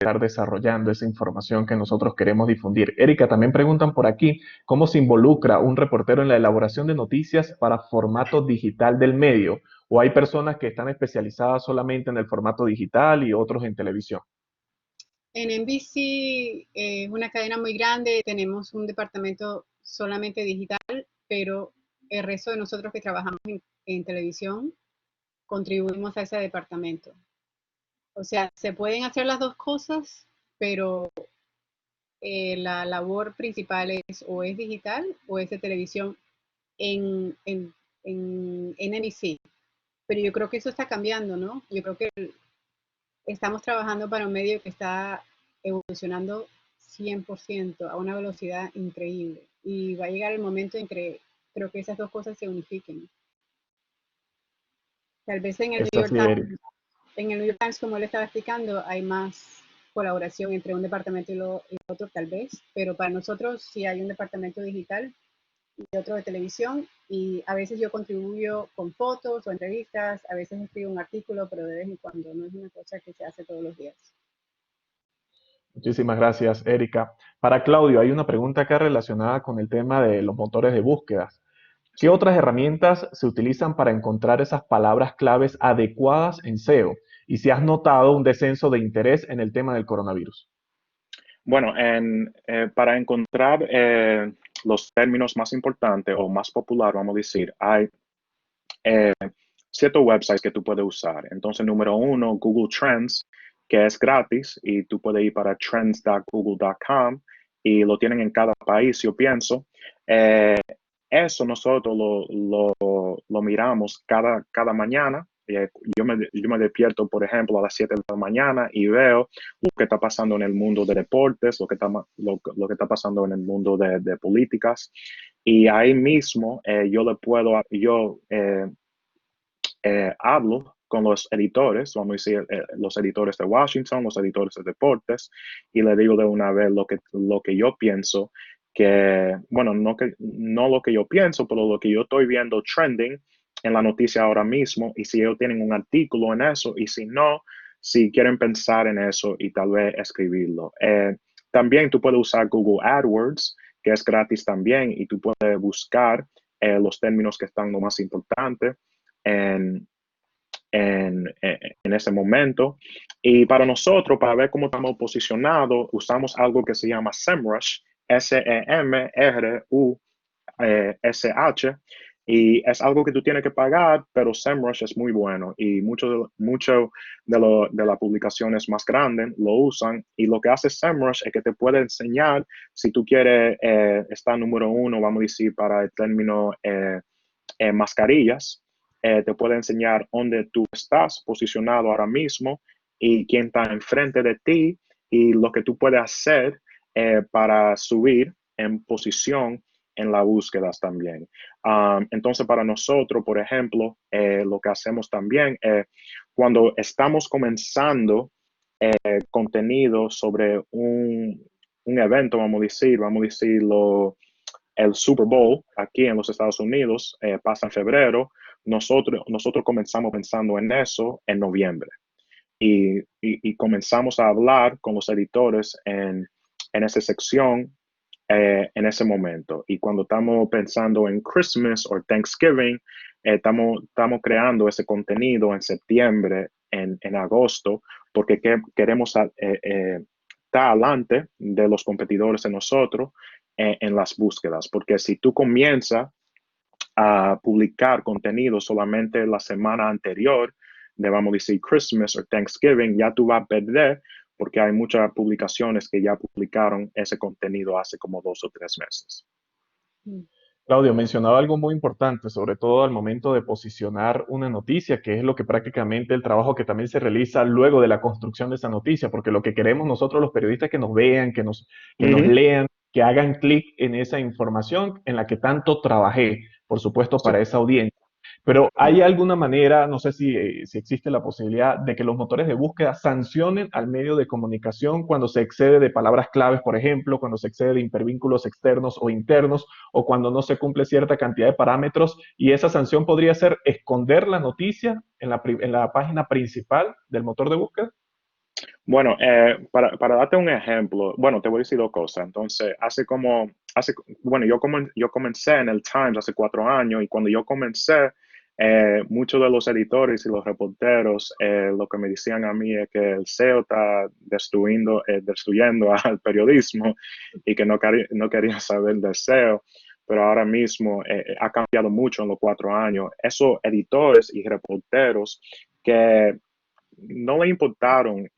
C: estar desarrollando esa información que nosotros queremos difundir. Erika, también preguntan por aquí cómo se involucra un reportero en la elaboración de noticias para formato digital del medio, o hay personas que están especializadas solamente en el formato digital y otros en televisión.
D: En NBC es una cadena muy grande, tenemos un departamento solamente digital, pero el resto de nosotros que trabajamos en televisión contribuimos a ese departamento. O sea, se pueden hacer las dos cosas, pero la labor principal es o es digital o es de televisión en NBC. Pero yo creo que eso está cambiando, ¿no? Yo creo que estamos trabajando para un medio que está evolucionando 100% a una velocidad increíble. Y va a llegar el momento en que creo que esas dos cosas se unifiquen. Tal vez en el
C: Es
D: New York
C: así, Erika.
D: Times, en el New York Times, como él estaba explicando, hay más colaboración entre un departamento y otro, tal vez, pero para nosotros sí hay un departamento digital y otro de televisión, y a veces yo contribuyo con fotos o entrevistas, a veces escribo un artículo, pero de vez en cuando, no es una cosa que se hace todos los días.
C: Muchísimas gracias, Erika. Para Claudio, hay una pregunta acá relacionada con el tema de los motores de búsquedas. ¿Qué
E: Sí.
C: otras herramientas se utilizan para encontrar esas palabras claves adecuadas en SEO? Y si has notado un descenso de interés en el tema del coronavirus.
E: Bueno, para encontrar los términos más importantes o más populares, vamos a decir, hay eh, ciertos websites que tú puedes usar. Entonces, número uno, Google Trends, que es gratis y tú puedes ir para trends.google.com y lo tienen en cada país, yo pienso. Eh, Eso nosotros lo miramos cada mañana. Yo me despierto, por ejemplo, a las 7 de la mañana y veo lo que está pasando en el mundo de deportes, lo que está pasando en el mundo de políticas. Y ahí mismo hablo con los editores, vamos a decir, los editores de Washington, los editores de deportes, y le digo de una vez lo que yo pienso, bueno, no lo que yo pienso, pero lo que yo estoy viendo trending en la noticia ahora mismo, y si ellos tienen un artículo en eso, y si no, si quieren pensar en eso y tal vez escribirlo. También tú puedes usar Google AdWords, que es gratis también, y tú puedes buscar los términos que están lo más importantes en, en ese momento. Y para nosotros, para ver cómo estamos posicionados, usamos algo que se llama SEMrush, SEMRUSH, Y es algo que tú tienes que pagar, pero SEMrush es muy bueno y mucho de las publicaciones más grandes lo usan. Y lo que hace SEMrush es que te puede enseñar si tú quieres estar número uno, vamos a decir, para el término mascarillas. Te puede enseñar dónde tú estás posicionado ahora mismo y quién está enfrente de ti y lo que tú puedes hacer para subir en posición en las búsquedas también. Entonces, para nosotros, por ejemplo, lo que hacemos también cuando estamos comenzando contenido sobre un evento, vamos a decirlo, el Super Bowl aquí en los Estados Unidos pasa en febrero. Nosotros comenzamos pensando en eso en noviembre y comenzamos a hablar con los editores en esa sección en ese momento. Y cuando estamos pensando en Christmas o Thanksgiving, estamos creando ese contenido en septiembre, en agosto, porque queremos estar adelante de los competidores de nosotros en las búsquedas. Porque si tú comienzas a publicar contenido solamente la semana anterior de, vamos a decir, Christmas o Thanksgiving, ya tú vas a perder porque hay muchas publicaciones que ya publicaron ese contenido hace como 2 o 3 meses.
C: Claudio, mencionaba algo muy importante, sobre todo al momento de posicionar una noticia, que es lo que prácticamente el trabajo que también se realiza luego de la construcción de esa noticia, porque lo que queremos nosotros los periodistas es que nos vean, que nos lean, que hagan clic en esa información en la que tanto trabajé, por supuesto,
E: Sí.
C: para esa audiencia. Pero ¿hay alguna manera, no sé si existe la posibilidad de que los motores de búsqueda sancionen al medio de comunicación cuando se excede de palabras claves, por ejemplo, cuando se excede de hipervínculos externos o internos, o cuando no se cumple cierta cantidad de parámetros? Y esa sanción podría ser esconder la noticia en la página principal del motor de búsqueda.
E: Bueno, para darte un ejemplo, bueno, te voy a decir 2 cosas. Entonces, bueno, yo comencé en el Times hace 4 años y cuando yo comencé, muchos de los editores y los reporteros lo que me decían a mí es que el SEO está destruyendo al periodismo y que no querían saber del SEO. Pero ahora mismo ha cambiado mucho en los 4 años. Esos editores y reporteros que no le importaron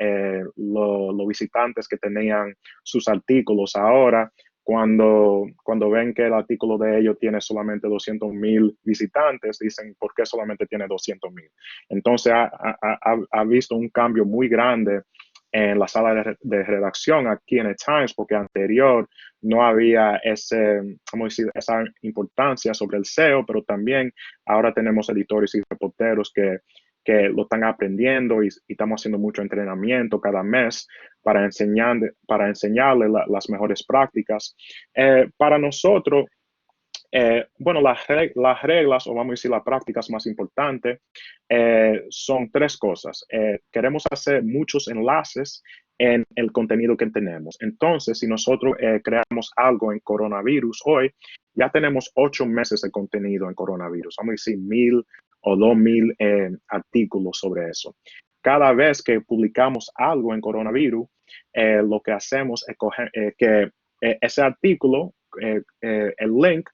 E: los visitantes que tenían sus artículos ahora. Cuando ven que el artículo de ellos tiene solamente 200,000 visitantes, dicen, ¿por qué solamente tiene 200,000? Entonces ha visto un cambio muy grande en la sala de redacción aquí en el Times, porque anterior no había esa importancia sobre el SEO, pero también ahora tenemos editores y reporteros que lo están aprendiendo y estamos haciendo mucho entrenamiento cada mes para enseñarle las mejores prácticas. Para nosotros, bueno, las reglas, o vamos a decir las prácticas más importantes, son 3 cosas. Queremos hacer muchos enlaces en el contenido que tenemos. Entonces, si nosotros creamos algo en coronavirus hoy, ya tenemos 8 meses de contenido en coronavirus. Vamos a decir 1,000 o 2,000 artículos sobre eso. Cada vez que publicamos algo en coronavirus, lo que hacemos es que ese artículo, el link,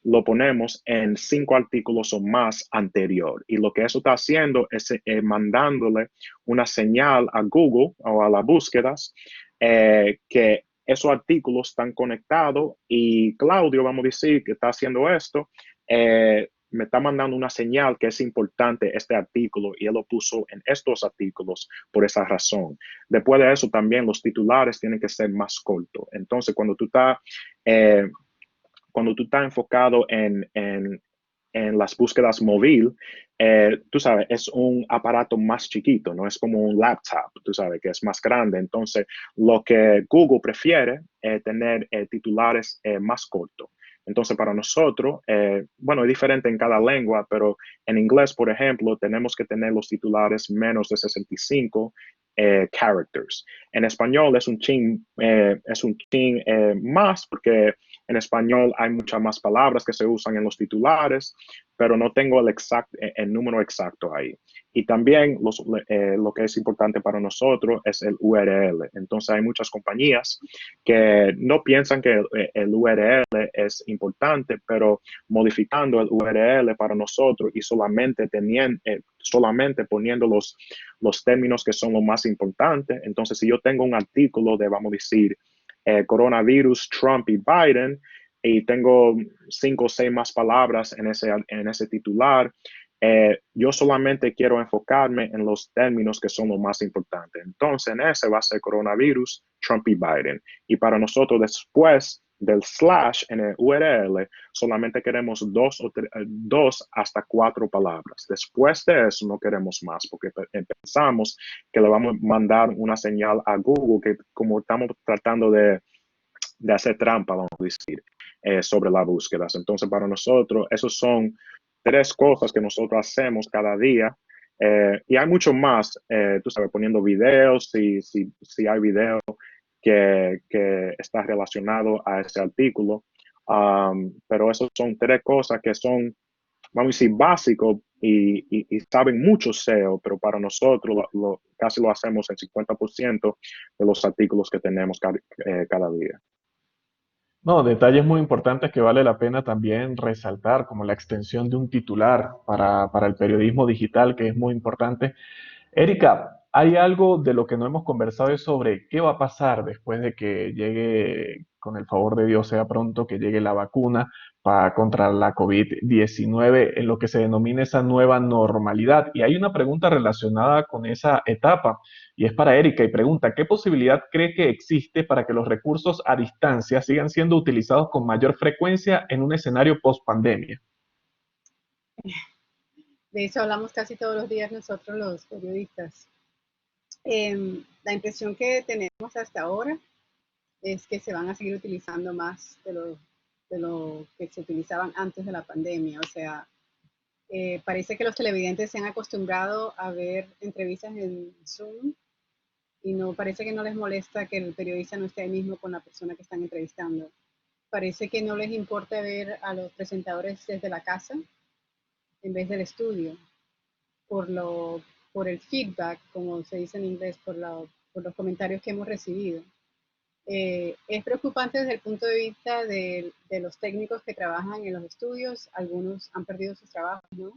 E: lo ponemos en 5 artículos o más anterior. Y lo que eso está haciendo es mandándole una señal a Google o a las búsquedas que esos artículos están conectados y Claudio, vamos a decir, que está haciendo esto, me está mandando una señal que es importante este artículo y él lo puso en estos artículos por esa razón. Después de eso también los titulares tienen que ser más cortos. Entonces cuando tú estás enfocado en las búsquedas móvil, tú sabes, es un aparato más chiquito, no es como un laptop, tú sabes, que es más grande. Entonces, lo que Google prefiere es tener titulares más cortos. Entonces, para nosotros, bueno, es diferente en cada lengua, pero en inglés, por ejemplo, tenemos que tener los titulares menos de 65 characters. En español es un chin más porque en español hay muchas más palabras que se usan en los titulares, pero no tengo el número exacto ahí. Y también lo que es importante para nosotros es el URL. Entonces hay muchas compañías que no piensan que el URL es importante, pero modificando el URL para nosotros y solamente poniendo los términos que son lo más importantes. Entonces, si yo tengo un artículo de, vamos a decir, coronavirus, Trump y Biden, y tengo 5 o 6 más palabras en ese titular, yo solamente quiero enfocarme en los términos que son los más importantes. Entonces, en ese va a ser coronavirus, Trump y Biden. Y para nosotros, después del slash en el URL, solamente queremos 2 hasta 4 palabras. Después de eso, no queremos más, porque pensamos que le vamos a mandar una señal a Google, que como estamos tratando de hacer trampa, vamos a decir, sobre las búsquedas. Entonces, para nosotros, esos son 3 cosas que nosotros hacemos cada día. Y hay mucho más, tú sabes, poniendo videos, si hay video que está relacionado a ese artículo. Pero esas son 3 cosas que son, vamos a decir, básicos y saben mucho SEO, pero para nosotros casi lo hacemos el 50% de los artículos que tenemos cada día.
C: No, detalles muy importantes que vale la pena también resaltar, como la extensión de un titular para el periodismo digital, que es muy importante. Erika, hay algo de lo que no hemos conversado es sobre qué va a pasar después de que llegue, con el favor de Dios sea pronto, que llegue la vacuna contra la COVID-19 en lo que se denomina esa nueva normalidad. Y hay una pregunta relacionada con esa etapa y es para Erika y pregunta, ¿qué posibilidad cree que existe para que los recursos a distancia sigan siendo utilizados con mayor frecuencia en un escenario post-pandemia?
D: De eso hablamos casi todos los días nosotros los periodistas. La impresión que tenemos hasta ahora es que se van a seguir utilizando más de lo que se utilizaban antes de la pandemia. O sea, parece que los televidentes se han acostumbrado a ver entrevistas en Zoom y no parece que no les molesta que el periodista no esté ahí mismo con la persona que están entrevistando. Parece que no les importa ver a los presentadores desde la casa en vez del estudio, por el feedback, como se dice en inglés, por los comentarios que hemos recibido. Es preocupante desde el punto de vista de los técnicos que trabajan en los estudios. Algunos han perdido sus trabajos, ¿no?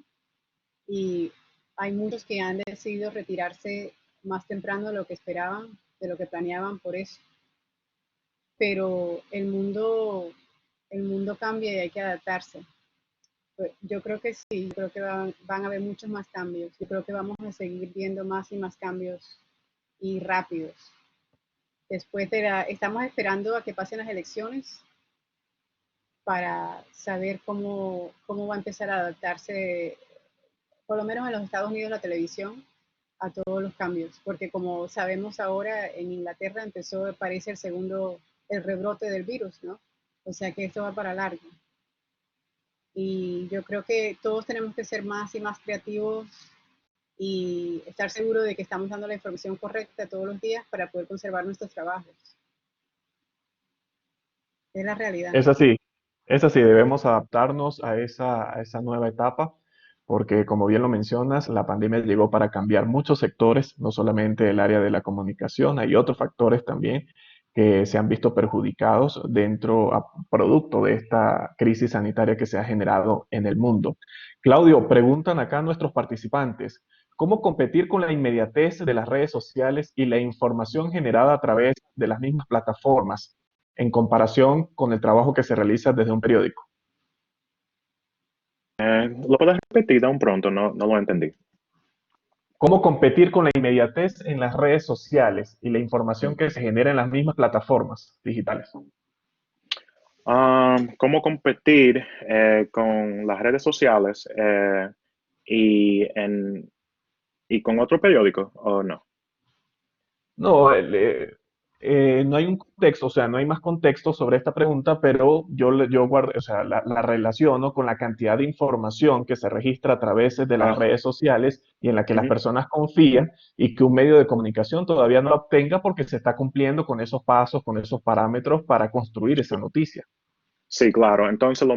D: Y hay muchos que han decidido retirarse más temprano de lo que esperaban, de lo que planeaban por eso. Pero el mundo cambia y hay que adaptarse. Yo creo que sí, yo creo que van a haber muchos más cambios. Yo creo que vamos a seguir viendo más y más cambios y rápidos. Estamos esperando a que pasen las elecciones para saber cómo va a empezar a adaptarse, por lo menos en los Estados Unidos, la televisión a todos los cambios. Porque como sabemos ahora, en Inglaterra parece el rebrote del virus, ¿no? O sea que esto va para largo. Y yo creo que todos tenemos que ser más y más creativos y estar seguros de que estamos dando la información correcta todos los días para poder conservar nuestros trabajos. Es la realidad.
C: Es así, debemos adaptarnos a esa nueva etapa, porque como bien lo mencionas, la pandemia llegó para cambiar muchos sectores, no solamente el área de la comunicación, hay otros factores también que se han visto perjudicados producto de esta crisis sanitaria que se ha generado en el mundo. Claudio, preguntan acá nuestros participantes, ¿cómo competir con la inmediatez de las redes sociales y la información generada a través de las mismas plataformas en comparación con el trabajo que se realiza desde un periódico?
E: ¿Lo puedes repetir de un pronto? No lo entendí.
C: ¿Cómo competir con la inmediatez en las redes sociales y la información que se genera en las mismas plataformas digitales?
E: ¿Cómo competir con las redes sociales y con otro periódico o no?
C: No, no hay un contexto, o sea, no hay más contexto sobre esta pregunta, pero yo guardo, o sea, la relaciono con la cantidad de información que se registra a través de las redes sociales y en la que las personas confían y que un medio de comunicación todavía no la obtenga porque se está cumpliendo con esos pasos, con esos parámetros para construir esa noticia.
E: Sí, claro. Entonces, lo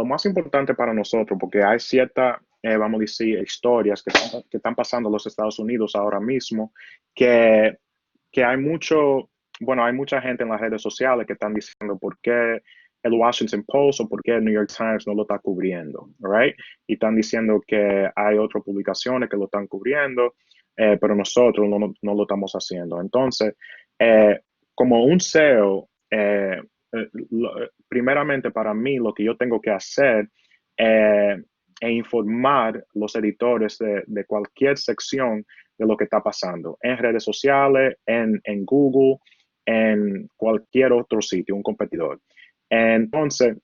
E: más importante para nosotros, porque hay ciertas, vamos a decir, historias que están pasando en los Estados Unidos ahora mismo, que, que hay mucho, bueno, hay mucha gente en las redes sociales que están diciendo por qué el Washington Post o por qué el New York Times no lo está cubriendo, right? Y están diciendo que hay otras publicaciones que lo están cubriendo, pero nosotros no lo estamos haciendo. Entonces, eh, como un SEO, primeramente para mí lo que yo tengo que hacer es informar los editores de cualquier sección de lo que está pasando en redes sociales, en Google, en cualquier otro sitio, un competidor. Entonces,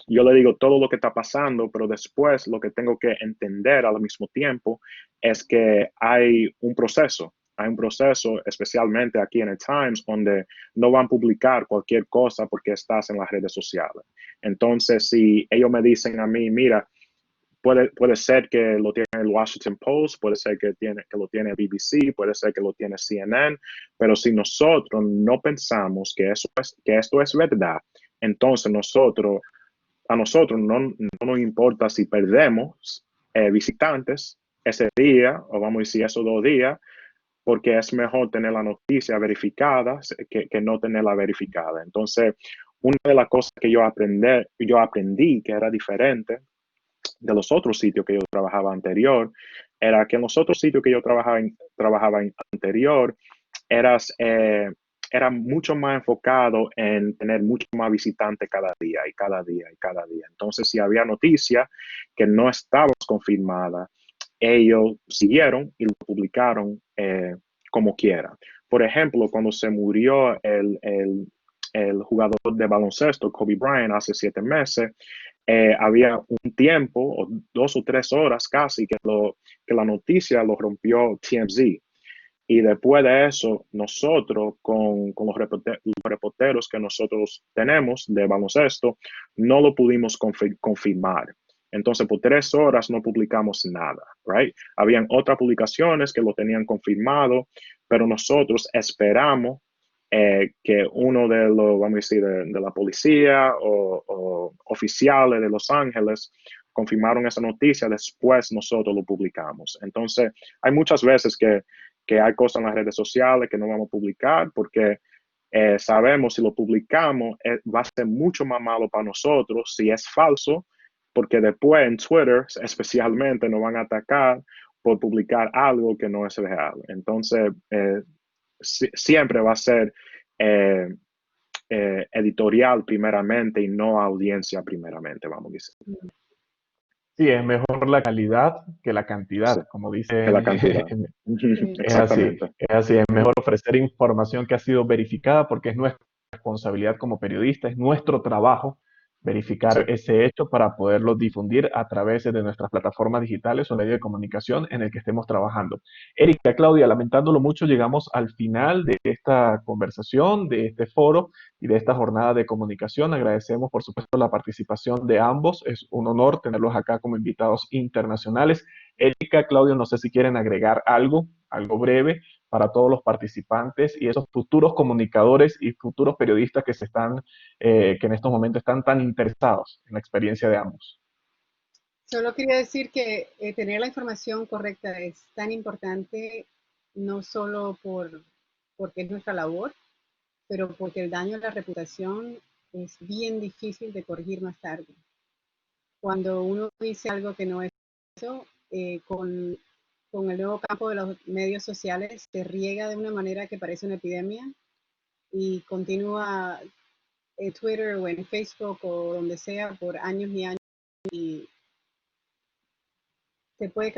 E: yo le digo todo lo que está pasando, pero después lo que tengo que entender al mismo tiempo es que hay un proceso. Hay un proceso, especialmente aquí en el Times, donde no van a publicar cualquier cosa porque estás en las redes sociales. Entonces, si ellos me dicen a mí, mira, puede ser que lo tiene el Washington Post, puede ser que lo tiene BBC, puede ser que lo tiene CNN, pero si nosotros no pensamos que esto es verdad, entonces a nosotros no nos importa si perdemos visitantes ese día, o vamos a decir esos 2 días, porque es mejor tener la noticia verificada que no tenerla verificada. Entonces, una de las cosas que yo aprendí que era diferente de los otros sitios que yo trabajaba anterior, era que en los otros sitios que yo trabajaba anterior, eras, era mucho más enfocado en tener mucho más visitantes cada día y cada día y cada día. Entonces, si había noticia que no estaba confirmada, ellos siguieron y lo publicaron como quiera. Por ejemplo, cuando se murió el jugador de baloncesto, Kobe Bryant, hace 7 meses, había un tiempo, o 2 o 3 horas casi, que la noticia lo rompió TMZ. Y después de eso, nosotros, con los reporteros que nosotros tenemos de baloncesto, no lo pudimos confirmar. Entonces, por 3 horas no publicamos nada, right? Habían otras publicaciones que lo tenían confirmado, pero nosotros esperamos que uno de los, vamos a decir, de la policía o oficiales de Los Ángeles confirmaron esa noticia, después nosotros lo publicamos. Entonces, hay muchas veces que hay cosas en las redes sociales que no vamos a publicar porque sabemos si lo publicamos va a ser mucho más malo para nosotros si es falso, porque después en Twitter especialmente nos van a atacar por publicar algo que no es real. Entonces, siempre va a ser eh, editorial primeramente y no audiencia primeramente, vamos a decir.
C: Sí, es mejor la calidad que la
E: Sí,
C: cantidad, como
E: que la
C: dicen.
E: cantidad.
D: Sí.
C: Es así,
E: Exactamente.
C: es así. Es mejor ofrecer información que ha sido verificada porque es nuestra responsabilidad como periodista, es nuestro trabajo
E: Sí.
C: verificar ese hecho para poderlo difundir a través de nuestras plataformas digitales o medio de comunicación en el que estemos trabajando. Erika, Claudia, lamentándolo mucho, llegamos al final de esta conversación, de este foro y de esta jornada de comunicación. Agradecemos, por supuesto, la participación de ambos. Es un honor tenerlos acá como invitados internacionales. Erika, Claudio, no sé si quieren agregar algo breve para todos los participantes y esos futuros comunicadores y futuros periodistas que en estos momentos están tan interesados en la experiencia de ambos.
D: Solo quería decir que tener la información correcta es tan importante, no solo porque es nuestra labor, pero porque el daño a la reputación es bien difícil de corregir más tarde. Cuando uno dice algo que no es eso, con el nuevo campo de los medios sociales se riega de una manera que parece una epidemia y continúa en Twitter o en Facebook o donde sea por años y años y te puede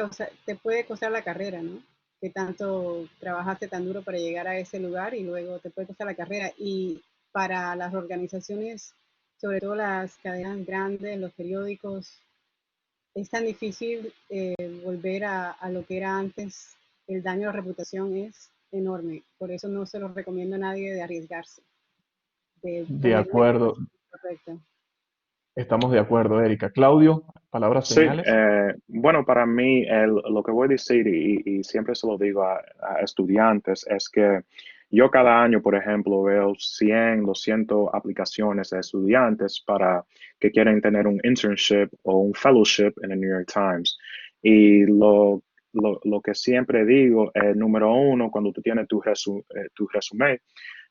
D: costar la carrera, ¿no? Que tanto trabajaste tan duro para llegar a ese lugar y luego te puede costar la carrera. Y para las organizaciones, sobre todo las cadenas grandes, los periódicos, es tan difícil volver a lo que era antes. El daño a la reputación es enorme. Por eso no se lo recomiendo a nadie de arriesgarse, de
C: De
D: poner la
C: acuerdo,
D: información correcta.
C: estamos de acuerdo, Erika. Claudio, palabras
E: Sí,
C: finales.
E: bueno, para mí lo que voy a decir y siempre se lo digo a estudiantes es que Yo cada año, por ejemplo, veo 100, 200 aplicaciones de estudiantes para que quieren tener un internship o un fellowship en el New York Times. Y lo que siempre digo, número uno, cuando tú tienes tu resumen,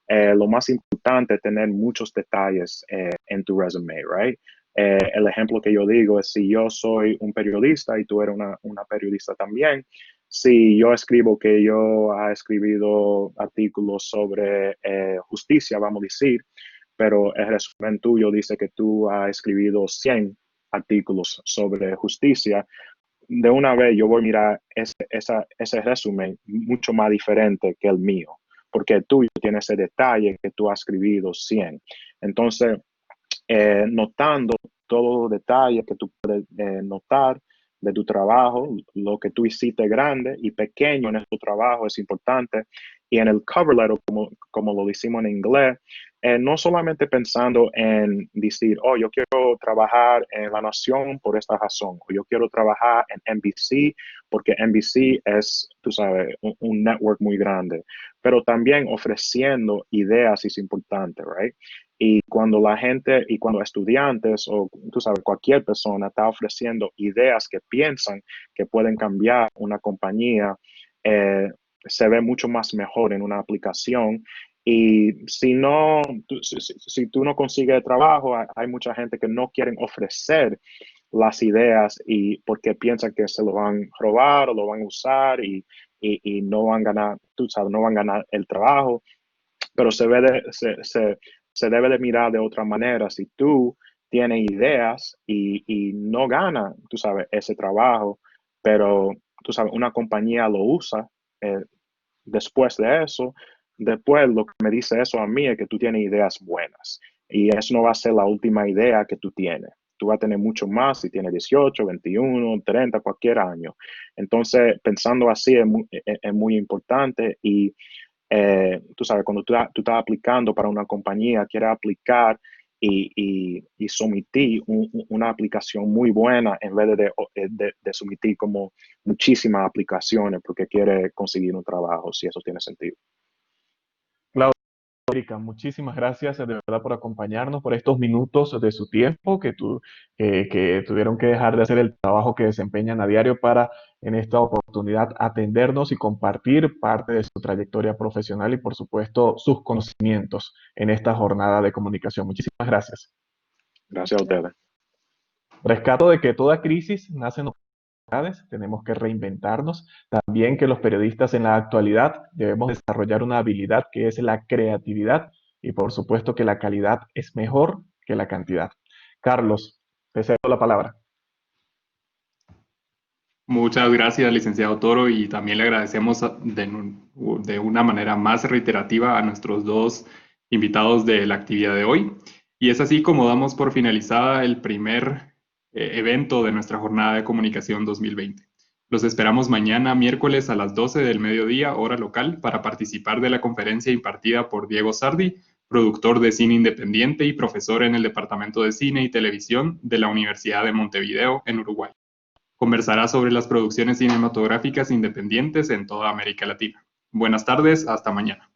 E: lo más importante es tener muchos detalles en tu resume, right? El ejemplo que yo digo es si yo soy un periodista y tú eres una periodista también, si yo escribo que yo he escrito artículos sobre justicia, vamos a decir, pero el resumen tuyo dice que tú has escrito 100 artículos sobre justicia, de una vez yo voy a mirar ese resumen mucho más diferente que el mío, porque tú tienes ese detalle que tú has escrito 100. Entonces, notando todos los detalles que tú puedes notar de tu trabajo, lo que tú hiciste grande y pequeño en tu trabajo es importante. Y en el cover letter, como lo decimos en inglés, no solamente pensando en decir, oh, yo quiero trabajar en La Nación por esta razón, o yo quiero trabajar en NBC porque NBC es, tú sabes, un network muy grande, pero también ofreciendo ideas es importante, right? Y cuando la gente y cuando estudiantes o tú sabes, cualquier persona está ofreciendo ideas que piensan que pueden cambiar una compañía, se ve mucho más mejor en una aplicación. Y si no, si tú no consigues trabajo, hay mucha gente que no quieren ofrecer las ideas y porque piensan que se lo van a robar o lo van a usar y no van a ganar, tú sabes, no van a ganar el trabajo, pero se debe de mirar de otra manera. Si tú tienes ideas y no ganas, tú sabes, ese trabajo, pero tú sabes, una compañía lo usa, eh, después de eso, después lo que me dice eso a mí es que tú tienes ideas buenas y eso no va a ser la última idea que tú tienes. Tú vas a tener mucho más si tienes 18, 21, 30, cualquier año. Entonces, pensando así es muy importante y tú sabes, cuando tú estás aplicando para una compañía, quieres aplicar y someter una aplicación muy buena en vez de someter como muchísimas aplicaciones porque quiere conseguir un trabajo, si eso tiene sentido.
C: Claudia, Erika, muchísimas gracias de verdad por acompañarnos, por estos minutos de su tiempo que tuvieron que dejar de hacer el trabajo que desempeñan a diario para en esta oportunidad atendernos y compartir parte de su trayectoria profesional y por supuesto sus conocimientos en esta jornada de comunicación. Muchísimas gracias.
E: Gracias a ustedes.
C: Rescato de que toda crisis nace en oportunidades, tenemos que reinventarnos. También que los periodistas en la actualidad debemos desarrollar una habilidad que es la creatividad y por supuesto que la calidad es mejor que la cantidad. Carlos, te cedo la palabra.
A: Muchas gracias, licenciado Toro, y también le agradecemos de una manera más reiterativa a nuestros dos invitados de la actividad de hoy. Y es así como damos por finalizada el primer evento de nuestra jornada de comunicación 2020. Los esperamos mañana, miércoles a las 12 del mediodía, hora local, para participar de la conferencia impartida por Diego Sardi, productor de cine independiente y profesor en el Departamento de Cine y Televisión de la Universidad de Montevideo, en Uruguay. Conversará sobre las producciones cinematográficas independientes en toda América Latina. Buenas tardes, hasta mañana.